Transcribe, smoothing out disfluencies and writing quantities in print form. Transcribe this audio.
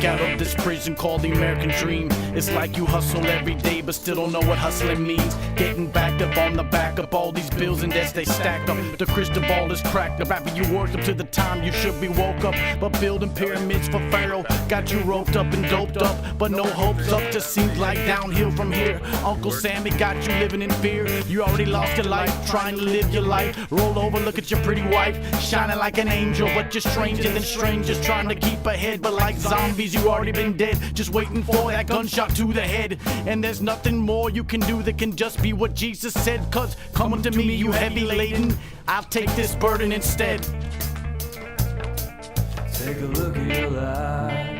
out of this prison called the American dream. It's like you hustle every day but still don't know what hustling means. Getting backed up on the back of all these bills and debts they stacked up. The crystal ball is cracked. The rapper you worked up to the time you should be woke up. But building pyramids for Pharaoh got you roped up and doped up, but no hopes up. Just seems like downhill from here. Uncle Sammy got you living in fear. You already lost your life trying to live your life. Roll over, look at your pretty wife, shining like an angel, but you're stranger than strangers, trying to keep ahead. But like zombies, you already been dead, just waiting for that gunshot to the head. And there's nothing more you can do that can just be what Jesus said. Cause come unto me, you heavy laden, I'll take this burden instead. Take a look at your life.